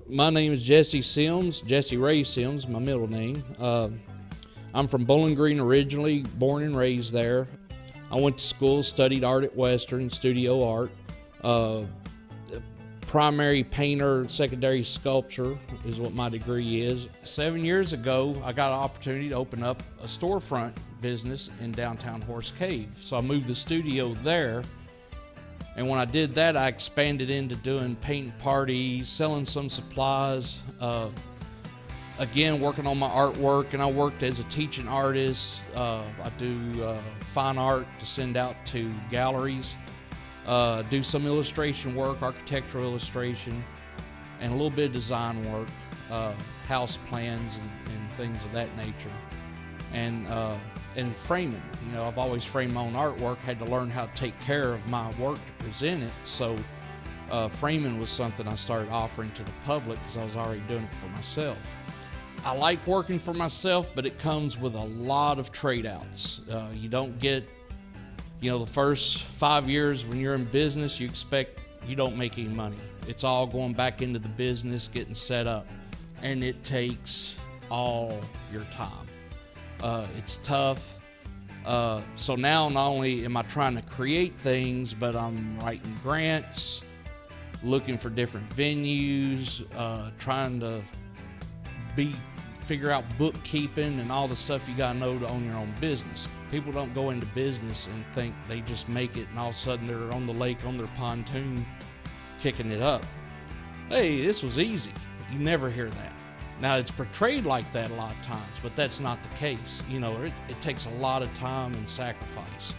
My name is Jesse Sims, Jesse Ray Sims, my middle name. I'm from Bowling Green originally, born and raised there. I went to school, studied art at Western, studio art. Primary painter, secondary sculpture is what my degree is. 7 years ago, I got an opportunity to open up a storefront business in downtown Horse Cave. So I moved the studio there. And when I did that, I expanded into doing paint parties, selling some supplies, again, working on my artwork. And I worked as a teaching artist. I do fine art to send out to galleries, do some illustration work, architectural illustration, and a little bit of design work, house plans and things of that nature. And framing. You know, I've always framed my own artwork, had to learn how to take care of my work to present it. So framing was something I started offering to the public because I was already doing it for myself. I like working for myself, but it comes with a lot of trade-outs. You don't get, the first 5 years when you're in business, you don't make any money. It's all going back into the business, getting set up, and it takes all your time. It's tough. So now not only am I trying to create things, but I'm writing grants, looking for different venues, trying to figure out bookkeeping and all the stuff you gotta know to own your own business. People don't go into business and think they just make it and all of a sudden they're on the lake on their pontoon kicking it up. Hey, this was easy. You never hear that. Now, it's portrayed like that a lot of times, but that's not the case. It takes a lot of time and sacrifice.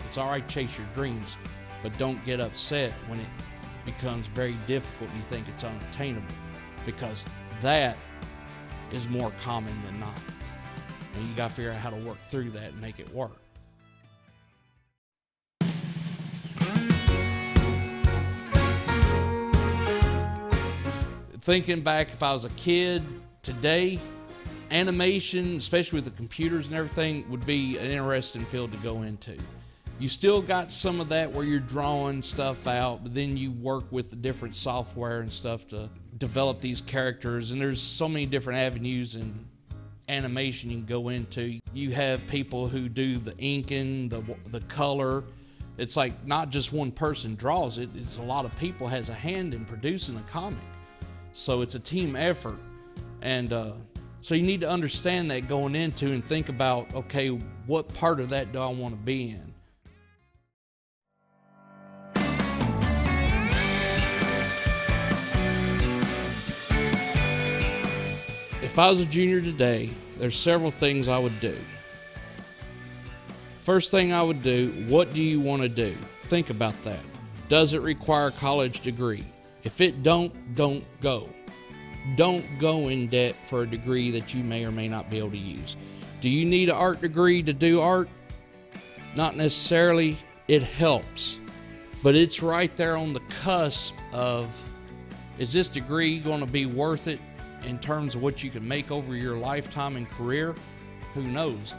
It's all right to chase your dreams, but don't get upset when it becomes very difficult and you think it's unattainable, because that is more common than not. And you got to figure out how to work through that and make it work. Thinking back, if I was a kid today, animation, especially with the computers and everything, would be an interesting field to go into. You still got some of that where you're drawing stuff out, but then you work with the different software and stuff to develop these characters, and there's so many different avenues in animation you can go into. You have people who do the inking, the color. It's like not just one person draws it, it's a lot of people has a hand in producing a comic. So it's a team effort. And so you need to understand that going into and think about, okay, what part of that do I want to be in? If I was a junior today, there's several things I would do. First thing I would do, what do you want to do? Think about that. Does it require a college degree? If it don't go. Don't go in debt for a degree that you may or may not be able to use. Do you need an art degree to do art? Not necessarily. It helps. But it's right there on the cusp of, is this degree going to be worth it in terms of what you can make over your lifetime and career? Who knows?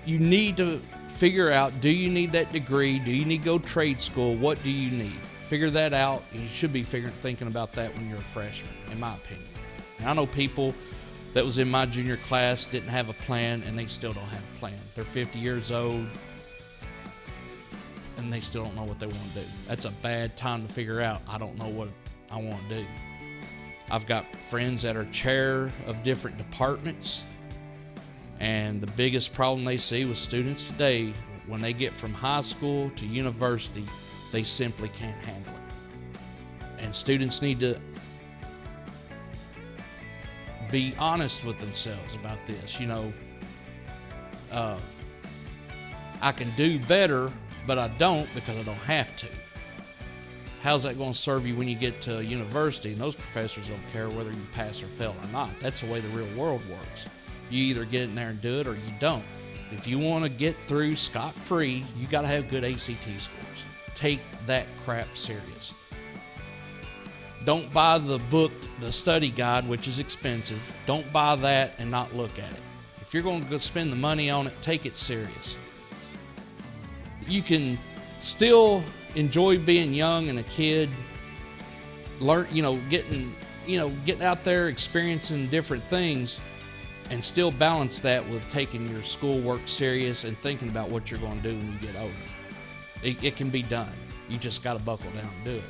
You need to figure out, do you need that degree? Do you need to go trade school? What do you need? Figure that out. You should be thinking about that when you're a freshman, in my opinion. And I know people that was in my junior class didn't have a plan, and they still don't have a plan. They're 50 years old, and they still don't know what they want to do. That's a bad time to figure out, I don't know what I want to do. I've got friends that are chair of different departments, and the biggest problem they see with students today, when they get from high school to university, they simply can't handle it. And students need to be honest with themselves about this. I can do better, but I don't because I don't have to. How's that going to serve you when you get to university? And those professors don't care whether you pass or fail or not. That's the way the real world works. You either get in there and do it or you don't. If you want to get through scot-free, you got to have good ACT scores. Take that crap serious. Don't buy the book, the study guide, which is expensive. Don't buy that and not look at it. If you're going to go spend the money on it, take it serious. You can still enjoy being young and a kid, learn, getting getting out there, experiencing different things, and still balance that with taking your schoolwork serious and thinking about what you're going to do when you get older. It can be done. You just got to buckle down and do it.